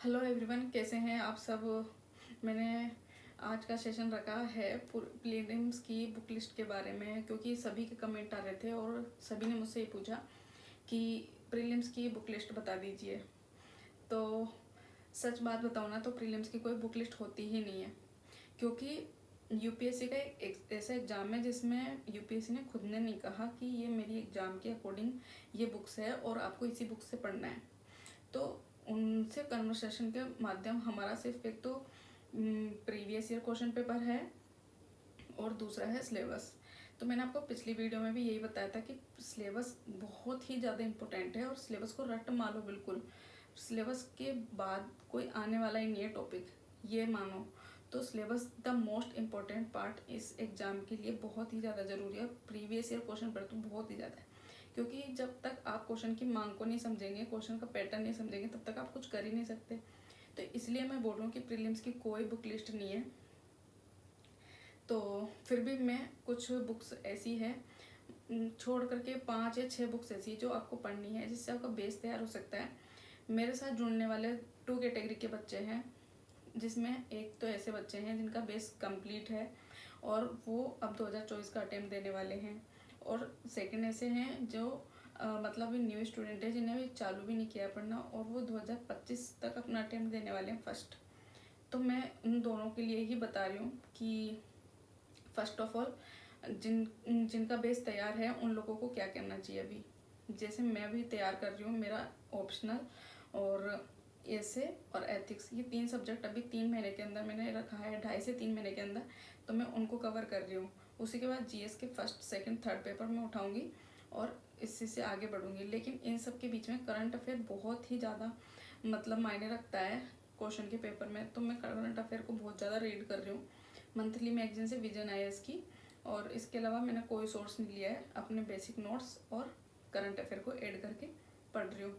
Hello everyone, कैसे हैं आप सब। मैंने आज का सेशन रखा है प्रीलिम्स की बुक लिस्ट के बारे में, क्योंकि सभी के कमेंट आ रहे थे और सभी ने मुझसे ये पूछा कि प्रीलिम्स की बुक लिस्ट बता दीजिए। तो सच बात बताऊँ ना, तो प्रीलिम्स की कोई बुक लिस्ट होती ही नहीं है, क्योंकि यूपीएससी का एक ऐसा एग्ज़ाम है जिसमें यूपीएससी ने खुद ने नहीं कहा कि ये मेरी एग्ज़ाम के अकॉर्डिंग ये बुक्स है और आपको इसी बुक से पढ़ना है। तो उनसे कन्वर्सेशन के माध्यम हमारा सिर्फ एक तो प्रीवियस ईयर क्वेश्चन पेपर है और दूसरा है सिलेबस। तो मैंने आपको पिछली वीडियो में भी यही बताया था कि सिलेबस बहुत ही ज़्यादा इम्पोर्टेंट है और सिलेबस को रट मानो बिल्कुल। सिलेबस के बाद कोई आने वाला ही नहीं है टॉपिक, ये मानो। तो syllabus the most important part इस एग्ज़ाम के लिए बहुत ही ज़्यादा ज़रूरी है। प्रीवियस ईयर क्वेश्चन पर तो बहुत ही ज़्यादा है, क्योंकि जब तक आप क्वेश्चन की मांग को नहीं समझेंगे, क्वेश्चन का पैटर्न नहीं समझेंगे, तब तक आप कुछ कर ही नहीं सकते। तो इसलिए मैं बोल रहा हूँ कि प्रीलिम्स की कोई बुक लिस्ट नहीं है। तो फिर भी मैं कुछ बुक्स ऐसी है छोड़ करके 5 या 6 बुक्स ऐसी जो आपको पढ़नी है, जिससे आपका बेस तैयार हो सकता है। मेरे साथ जुड़ने वाले 2 कैटेगरी के बच्चे हैं, जिसमें एक तो ऐसे बच्चे हैं जिनका बेस कंप्लीट है और वो अब 2024 का अटेम्प्ट देने वाले हैं, और सेकंड ऐसे हैं जो मतलब न्यू स्टूडेंट है जिन्हें भी चालू भी नहीं किया पढ़ना और वो 2025 तक अपना अटेम्प्ट देने वाले हैं फर्स्ट। तो मैं उन दोनों के लिए ही बता रही हूँ कि फर्स्ट ऑफ ऑल जिनका बेस तैयार है उन लोगों को क्या करना चाहिए। अभी जैसे मैं भी तैयार कर रही हूँ, मेरा ऑप्शनल और ऐसे और एथिक्स, ये 3 सब्जेक्ट अभी 3 महीने के अंदर मैंने रखा है, 2.5 से 3 महीने के अंदर, तो मैं उनको कवर कर रही हूँ। उसी के बाद जीएस के फर्स्ट सेकंड थर्ड पेपर मैं उठाऊँगी और इसी से आगे बढ़ूँगी। लेकिन इन सब के बीच में करंट अफेयर बहुत ही ज़्यादा मतलब मायने रखता है क्वेश्चन के पेपर में। तो मैं करंट अफेयर को बहुत ज़्यादा रीड कर रही हूँ मंथली मैगजीन से, विजन आईएएस की, और इसके अलावा मैंने कोई सोर्स नहीं लिया है, अपने बेसिक नोट्स और करंट अफेयर को ऐड करके पढ़ रही हूँ।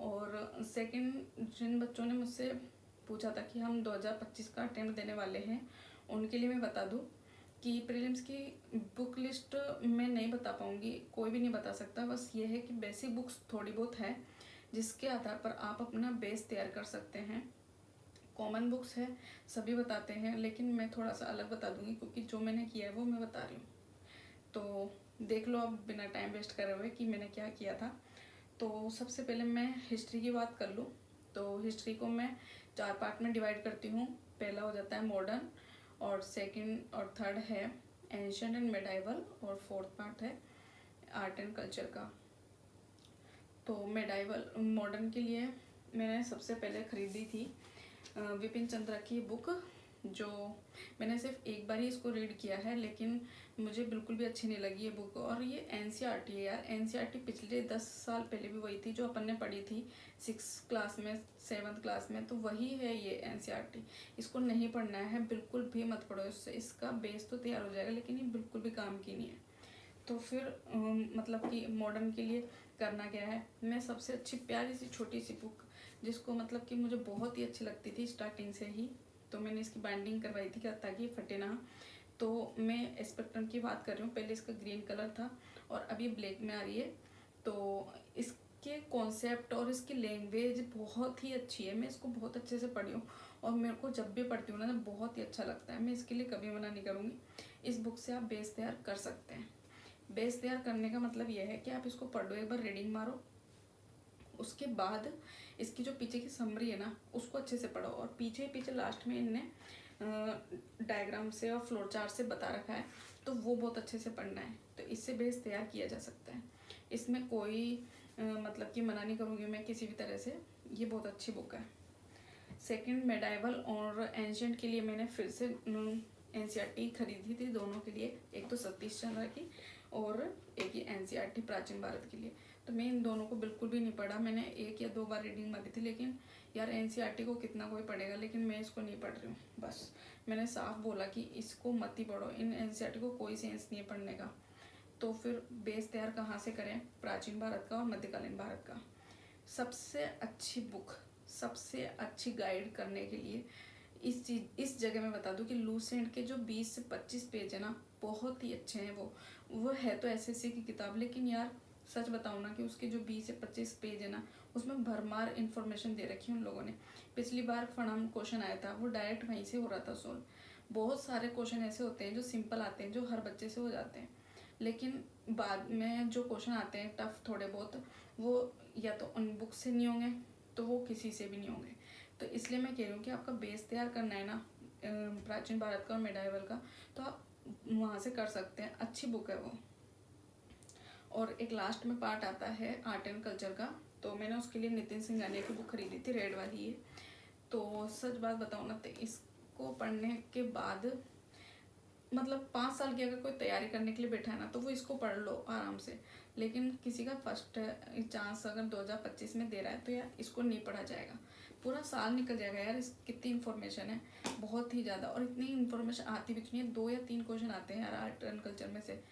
और सेकंड, जिन बच्चों ने मुझसे पूछा था कि हम 2025 का अटेम्प्ट देने वाले हैं, उनके लिए मैं बता दूँ कि प्रीलिम्स की बुक लिस्ट मैं नहीं बता पाऊँगी, कोई भी नहीं बता सकता। बस ये है कि बेसिक बुक्स थोड़ी बहुत है जिसके आधार पर आप अपना बेस तैयार कर सकते हैं। कॉमन बुक्स है, सभी बताते हैं, लेकिन मैं थोड़ा सा अलग बता दूंगी क्योंकि जो मैंने किया है वो मैं बता रही हूँ। तो देख लो अब बिना टाइम वेस्ट करे हुए कि मैंने क्या किया था। तो सबसे पहले मैं हिस्ट्री की बात कर लूँ, तो हिस्ट्री को मैं 4 पार्ट में डिवाइड करती हूँ। पहला हो जाता है मॉडर्न, और सेकंड और थर्ड है एंशिएंट एंड मेडाइवल, और फोर्थ पार्ट है आर्ट एंड कल्चर का। तो मेडाइवल मॉडर्न के लिए मैंने सबसे पहले खरीदी थी विपिन चंद्रा की बुक, जो मैंने सिर्फ एक बार ही इसको रीड किया है, लेकिन मुझे बिल्कुल भी अच्छी नहीं लगी ये बुक। और ये एनसीईआरटी है यार, एनसीईआरटी पिछले 10 साल पहले भी वही थी जो अपन ने पढ़ी थी 6 क्लास में 7th क्लास में, तो वही है ये एनसीईआरटी। इसको नहीं पढ़ना है, बिल्कुल भी मत पढ़ो इससे, इसका बेस तो तैयार हो जाएगा लेकिन ये बिल्कुल भी काम की नहीं है। तो फिर मतलब कि मॉडर्न के लिए करना क्या है, मैं सबसे अच्छी प्यारी सी छोटी सी बुक, जिसको मतलब कि मुझे बहुत ही अच्छी लगती थी स्टार्टिंग से ही, तो मैंने इसकी बाइंडिंग करवाई थी ताकि फटे ना। तो मैं स्पेक्ट्रम की बात कर रही हूँ, पहले इसका ग्रीन कलर था और अभी ब्लैक में आ रही है। तो इसके कॉन्सेप्ट और इसकी लैंग्वेज बहुत ही अच्छी है, मैं इसको बहुत अच्छे से पढ़ी हूँ और मेरे को जब भी पढ़ती हूँ ना बहुत ही अच्छा लगता है। मैं इसके लिए कभी मना नहीं करूँगी, इस बुक से आप बेस तैयार कर सकते हैं। बेस तैयार करने का मतलब यह है कि आप इसको पढ़ो, एक बार रीडिंग मारो, उसके बाद इसकी जो पीछे की समरी है ना उसको अच्छे से पढ़ो, और पीछे पीछे लास्ट में इनने डायग्राम से और फ्लोर चार्ट से बता रखा है, तो वो बहुत अच्छे से पढ़ना है। तो इससे बेस तैयार किया जा सकता है, इसमें कोई मतलब कि मना नहीं करूँगी मैं किसी भी तरह से, ये बहुत अच्छी बुक है। सेकंड मेडाइवल और एंशिएंट के लिए मैंने फिर से एनसीईआरटी खरीदी थी दोनों के लिए, एक तो सतीश चंद्र की और एक ही एनसीईआरटी प्राचीन भारत के लिए। तो मैं इन दोनों को बिल्कुल भी नहीं पढ़ा, मैंने 1 या 2 बार रीडिंग मारी थी, लेकिन यार एनसीईआरटी को कितना कोई पढ़ेगा, लेकिन मैं इसको नहीं पढ़ रही हूँ। बस मैंने साफ बोला कि इसको मत ही पढ़ो, इन एनसीईआरटी को कोई सेंस नहीं है पढ़ने का। तो फिर बेस तैयार कहाँ से करें, प्राचीन भारत का और मध्यकालीन भारत का। सबसे अच्छी बुक, सबसे अच्छी गाइड करने के लिए इस जगह मैं बता दूं कि लूसेंट के जो 20 से 25 पेज है ना बहुत ही अच्छे हैं। वो है तो एसएससी की किताब, लेकिन यार सच बताऊँ ना कि उसके जो 20 से 25 पेज है ना, उसमें भरमार इन्फॉर्मेशन दे रखी है उन लोगों ने। पिछली बार फणम क्वेश्चन आया था, वो डायरेक्ट वहीं से हो रहा था सोल्व। बहुत सारे क्वेश्चन ऐसे होते हैं जो सिंपल आते हैं, जो हर बच्चे से हो जाते हैं, लेकिन बाद में जो क्वेश्चन आते हैं टफ थोड़े बहुत, वो या तो उन बुक से नहीं होंगे, तो वो किसी से भी नहीं होंगे। तो इसलिए मैं कह रही हूँ कि आपका बेस तैयार करना है ना प्राचीन भारत का और मेडाइवल का, तो आप वहाँ से कर सकते हैं, अच्छी बुक है वो। और एक लास्ट में पार्ट आता है आर्ट एंड कल्चर का, तो मैंने उसके लिए नितिन सिंघानिया की बुक खरीदी थी, रेड वाली है। तो सच बात बताऊँ ना, तो इसको पढ़ने के बाद मतलब 5 साल की अगर कोई तैयारी करने के लिए बैठा है ना, तो वो इसको पढ़ लो आराम से। लेकिन किसी का फर्स्ट चांस अगर 2025 में दे रहा है, तो यार इसको नहीं पढ़ा जाएगा, पूरा साल निकल जाएगा यार। इस कितनी इन्फॉर्मेशन है, बहुत ही ज़्यादा, और इतनी इन्फॉर्मेशन आती भी नहीं है। 2 या 3 क्वेश्चन आते हैं यार आर्ट एंड कल्चर में से,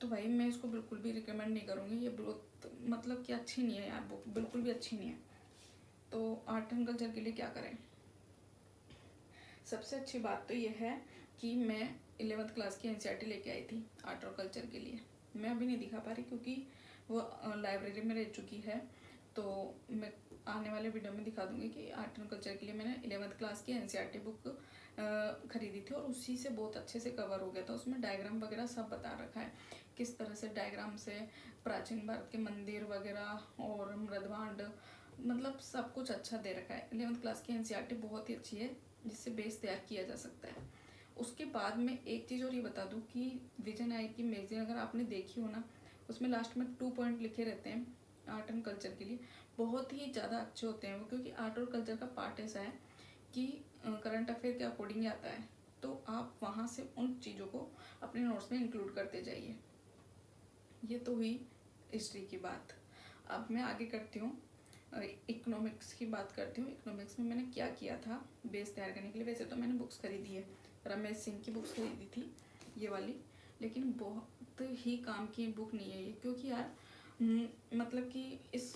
तो भाई मैं इसको बिल्कुल भी रिकमेंड नहीं करूँगी। ये बहुत मतलब कि अच्छी नहीं है यार बुक, बिल्कुल भी अच्छी नहीं है। तो आर्ट एंड कल्चर के लिए क्या करें? सबसे अच्छी बात तो ये है कि मैं 11th क्लास की एनसीईआरटी लेके आई थी आर्ट और कल्चर के लिए। मैं अभी नहीं दिखा पा रही क्योंकि वो लाइब्रेरी में रह चुकी है, तो मैं आने वाले वीडियो में दिखा दूंगी कि आर्ट एंड कल्चर के लिए मैंने 11th क्लास की एनसीईआरटी बुक खरीदी थी, और उसी से बहुत अच्छे से कवर हो गया था। उसमें डायग्राम वगैरह सब बता रखा है, किस तरह से डायग्राम से प्राचीन भारत के मंदिर वगैरह और मृदभांड, मतलब सब कुछ अच्छा दे रखा है। 11th क्लास की एनसीईआरटी बहुत ही अच्छी है, जिससे बेस तैयार किया जा सकता है। उसके बाद में एक चीज़ और ये बता दूं कि विजन आई की मैगजीन अगर आपने देखी हो ना, उसमें लास्ट में 2 पॉइंट लिखे रहते हैं आर्ट एंड कल्चर के लिए, बहुत ही ज़्यादा अच्छे होते हैं वो, क्योंकि आर्ट और कल्चर का पार्ट ऐसा है कि करंट अफेयर के अकॉर्डिंग ही आता है, तो आप वहाँ से उन चीज़ों को अपने नोट्स में इंक्लूड करते जाइए। ये तो हुई हिस्ट्री की बात। अब मैं आगे करती हूँ, इकोनॉमिक्स की बात करती हूँ। इकोनॉमिक्स में मैंने क्या किया था बेस तैयार करने के लिए। वैसे तो मैंने बुक्स खरीदी है, रमेश सिंह की बुक्स खरीदी थी ये वाली, लेकिन बहुत ही काम की बुक नहीं है ये, क्योंकि यार मतलब कि इस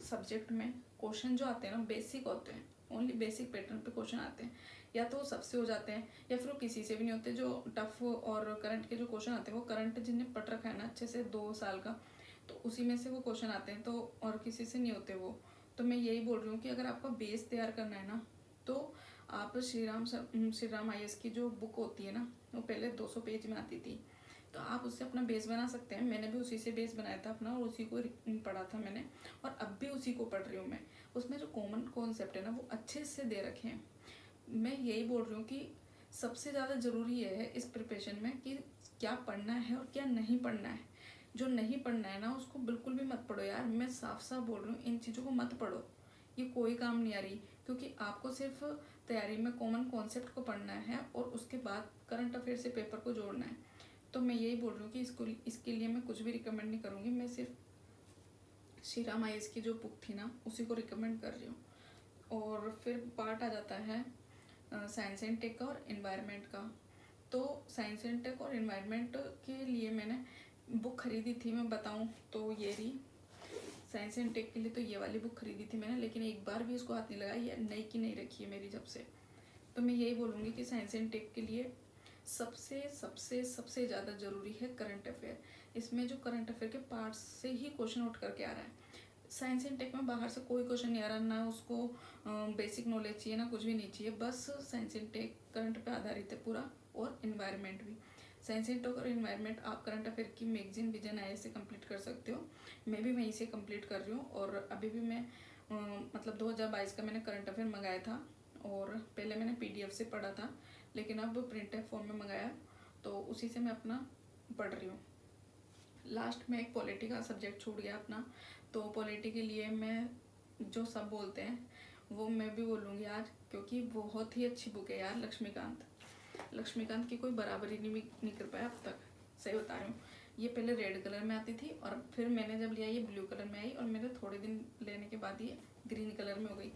सब्जेक्ट में क्वेश्चन जो आते हैं ना बेसिक होते हैं, ओनली बेसिक पैटर्न पे क्वेश्चन आते हैं, या तो सबसे हो जाते हैं या फिर वो किसी से भी नहीं होते। जो टफ और करंट के जो क्वेश्चन आते हैं वो करंट जिन्हें पढ़ रखा है ना अच्छे से 2 साल का, तो उसी में से वो क्वेश्चन आते हैं, तो और किसी से नहीं होते वो। तो मैं यही बोल रही हूँ कि अगर आपका बेस तैयार करना है ना, तो आप श्री राम IAS की जो बुक होती है ना, वो पहले 200 पेज में आती थी, तो आप उससे अपना बेस बना सकते हैं। मैंने भी उसी से बेस बनाया था अपना, और उसी को पढ़ा था मैंने, और अब भी उसी को पढ़ रही हूँ मैं। उसमें जो कॉमन कॉन्सेप्ट है ना वो अच्छे से दे रखे हैं। मैं यही बोल रही हूँ कि सबसे ज़्यादा ज़रूरी ये है इस प्रिपरेशन में कि क्या पढ़ना है और क्या नहीं पढ़ना है। जो नहीं पढ़ना है ना उसको बिल्कुल भी मत पढ़ो यार, मैं साफ साफ बोल रही हूँ, इन चीज़ों को मत पढ़ो, ये कोई काम नहीं आ रही। क्योंकि आपको सिर्फ तैयारी में कॉमन कॉन्सेप्ट को पढ़ना है और उसके बाद करंट अफेयर से पेपर को जोड़ना है। तो मैं यही बोल रही हूँ कि इसके लिए मैं कुछ भी रिकमेंड नहीं करूँगी, मैं सिर्फ श्री राम IAS की जो बुक थी ना उसी को रिकमेंड कर रही हूँ। और फिर पार्ट आ जाता है साइंस एंड टेक का और इन्वायरमेंट का। तो साइंस एंड टेक और इन्वायरमेंट के लिए मैंने बुक खरीदी थी, मैं बताऊँ तो ये रही। साइंस एंड टेक के लिए तो ये वाली बुक खरीदी थी मैंने, लेकिन एक बार भी इसको हाथ नहीं लगाई, ये नई की नहीं रखी है मेरी जब से। तो मैं यही बोलूँगी कि साइंस एंड टेक के लिए सबसे सबसे सबसे ज़्यादा ज़रूरी है करंट अफेयर। इसमें जो करंट अफेयर के पार्ट्स से ही क्वेश्चन आउट करके आ रहा है। साइंस एंड टेक में बाहर से कोई क्वेश्चन नहीं आ रहा, ना उसको बेसिक नॉलेज चाहिए, ना कुछ भी नहीं चाहिए, बस साइंस एंड टेक करंट पे आधारित है पूरा, और इन्वायरमेंट भी। साइंस एंड टेक और इन्वायरमेंट आप करंट अफेयर की मैगजीन विजन IAS से कंप्लीट कर सकते हो। मैं भी वहीं से कंप्लीट कर रही हूँ, और अभी भी मैं मतलब 2022 का मैंने करंट अफेयर मंगाया था, और पहले मैंने PDF से पढ़ा था, लेकिन अब प्रिंटेड फॉर्म में मंगाया, तो उसी से मैं अपना पढ़ रही हूँ। लास्ट में एक पॉलिटी का सब्जेक्ट छूट गया अपना, तो पॉलिटी के लिए मैं जो सब बोलते हैं वो मैं भी बोलूँगी आज, क्योंकि बहुत ही अच्छी बुक है यार। लक्ष्मीकांत की कोई बराबरी नहीं कर पाया अब तक, सही बता रही हूँ। ये पहले रेड कलर में आती थी, और फिर मैंने जब लिया ये ब्लू कलर में आई, और मेरे थोड़े दिन लेने के बाद ये ग्रीन कलर में हो गई।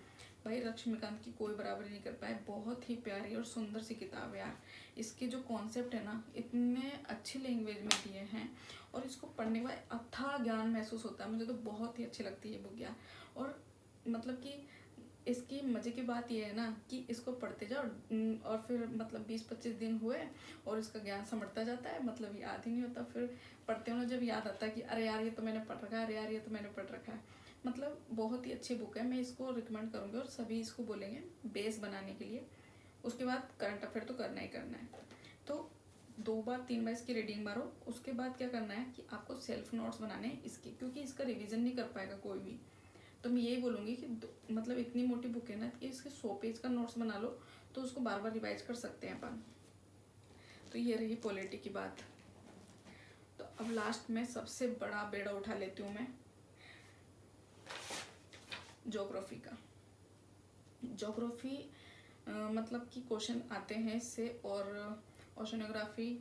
भाई लक्ष्मीकांत की कोई बराबरी नहीं कर पाए, बहुत ही प्यारी और सुंदर सी किताब है यार। इसके जो कॉन्सेप्ट है ना इतने अच्छी लैंग्वेज में दिए हैं, और इसको पढ़ने के बाद अथाह ज्ञान महसूस होता है। मुझे तो बहुत ही अच्छी लगती है ये बुक यार। और मतलब कि इसकी मज़े की बात ये है ना कि इसको पढ़ते जाओ और फिर मतलब 20-25 दिन हुए और इसका ज्ञान समझता जाता है, मतलब याद ही नहीं होता। फिर पढ़ते हो जब याद आता है कि अरे यार ये तो मैंने पढ़ रखा है, अरे यार ये तो मैंने पढ़ रखा है। मतलब बहुत ही अच्छी बुक है, मैं इसको रिकमेंड करूँगी और सभी इसको बोलेंगे बेस बनाने के लिए। उसके बाद करंट अफेयर तो करना ही करना है, तो 2 बार 3 बार इसकी रीडिंग मारो। उसके बाद क्या करना है कि आपको सेल्फ नोट्स बनाने हैं इसके, क्योंकि इसका रिवीजन नहीं कर पाएगा कोई भी। तो मैं यही बोलूँगी कि मतलब इतनी मोटी बुक है ना कि इसके 100 पेज का नोट्स बना लो, तो उसको बार बार रिवाइज कर सकते हैं अपन। तो ये रही पॉलिटी की बात। तो अब लास्ट में सबसे बड़ा बेड़ा उठा लेती हूँ मैं, ज्योग्राफी का। ज्योग्राफी मतलब कि क्वेश्चन आते हैं इससे, और ओशनोग्राफी,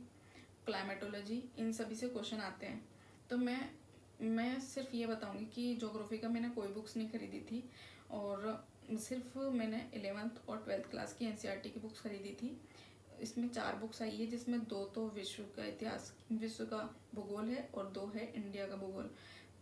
क्लाइमेटोलॉजी, इन सभी से क्वेश्चन आते हैं। तो मैं सिर्फ ये बताऊंगी कि ज्योग्राफी का मैंने कोई बुक्स नहीं खरीदी थी, और सिर्फ मैंने 11th और 12th क्लास की एनसीईआरटी की बुक्स खरीदी थी। इसमें 4 बुक्स आई है, जिसमें 2 तो विश्व का इतिहास, विश्व का भूगोल है, और 2 है इंडिया का भूगोल।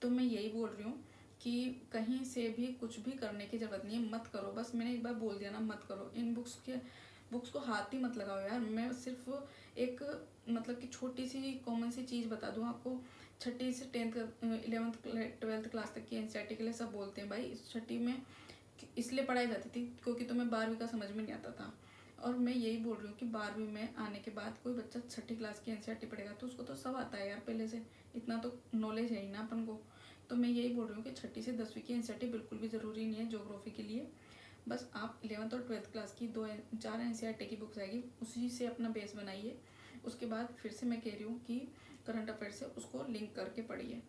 तो मैं यही बोल रही हूँ कि कहीं से भी कुछ भी करने की ज़रूरत नहीं है, मत करो। बस मैंने एक बार बोल दिया ना, मत करो। इन बुक्स को हाथ ही मत लगाओ यार। मैं सिर्फ एक मतलब कि छोटी सी कॉमन सी चीज़ बता दूँ आपको। 6ठी से 10th 11th 12th क्लास तक की एनसीईआरटी के लिए सब बोलते हैं भाई इस 6ठी में इसलिए पढ़ाई जाती थी क्योंकि तुम्हें 12वीं का समझ में नहीं आता था। और मैं यही बोल रही हूँ कि 12वीं में आने के बाद कोई बच्चा 6ठी क्लास की एनसीईआरटी पढ़ेगा तो उसको तो सब आता है यार पहले से, इतना तो नॉलेज है ही ना अपन को। तो मैं यही बोल रही हूँ कि 6ठी से 10वीं की एनसीईआरटी बिल्कुल भी ज़रूरी नहीं है ज्योग्राफी के लिए। बस आप 11th और 12th क्लास की 4 एनसीईआरटी की बुक्स आएगी, उसी से अपना बेस बनाइए। उसके बाद फिर से मैं कह रही हूँ कि करंट अफेयर से उसको लिंक करके पढ़िए।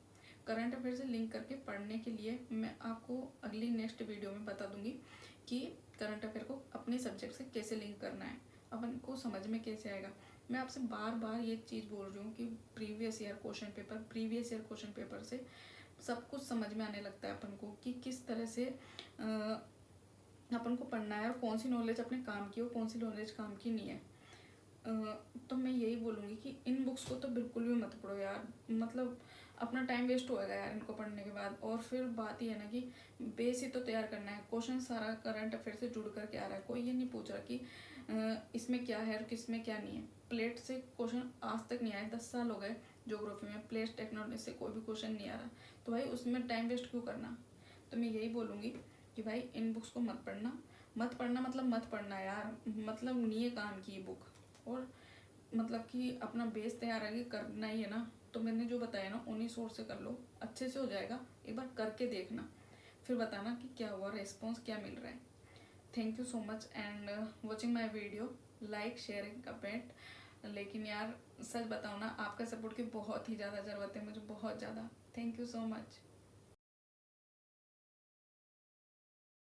करंट अफेयर से लिंक करके पढ़ने के लिए मैं आपको अगली नेक्स्ट वीडियो में बता दूंगी कि करंट अफेयर को अपने सब्जेक्ट से कैसे लिंक करना है, अपन को समझ में कैसे आएगा। मैं आपसे बार बार ये चीज़ बोल रही हूँ कि प्रीवियस ईयर क्वेश्चन पेपर से सब कुछ समझ में आने लगता है अपन को कि किस तरह से अपन को पढ़ना है और कौन सी नॉलेज अपने काम की और कौन सी नॉलेज काम की नहीं है। तो मैं यही बोलूँगी कि इन बुक्स को तो बिल्कुल भी मत पढ़ो यार, मतलब अपना टाइम वेस्ट होएगा यार इनको पढ़ने के बाद। और फिर बात ये है ना कि बेस ही तो तैयार करना है, क्वेश्चन सारा करंट अफेयर से जुड़ करके आ रहा है। कोई ये नहीं पूछ रहा कि इसमें क्या है और किसमें क्या नहीं है। प्लेट से क्वेश्चन आज तक नहीं आए, 10 साल हो गए ज्योग्राफी में प्लेट टेक्नोलॉजी से कोई भी क्वेश्चन नहीं आ रहा, तो भाई उसमें टाइम वेस्ट क्यों करना। तो मैं यही बोलूँगी कि भाई इन बुक्स को मत पढ़ना मतलब मत पढ़ना यार, मतलब नहीं है काम की ये बुक। और मतलब कि अपना बेस तैयार आगे करना ही है ना, तो मैंने जो बताया ना उन्हीं सोर्स से कर लो, अच्छे से हो जाएगा। एक बार करके देखना, फिर बताना कि क्या हुआ, रिस्पॉन्स क्या मिल रहा है। Thank you so much and watching my video, like share and comment. लेकिन यार सच बताओ ना, आपका सपोर्ट की बहुत ही ज़्यादा ज़रूरत है मुझे, बहुत ज़्यादा। Thank you so much.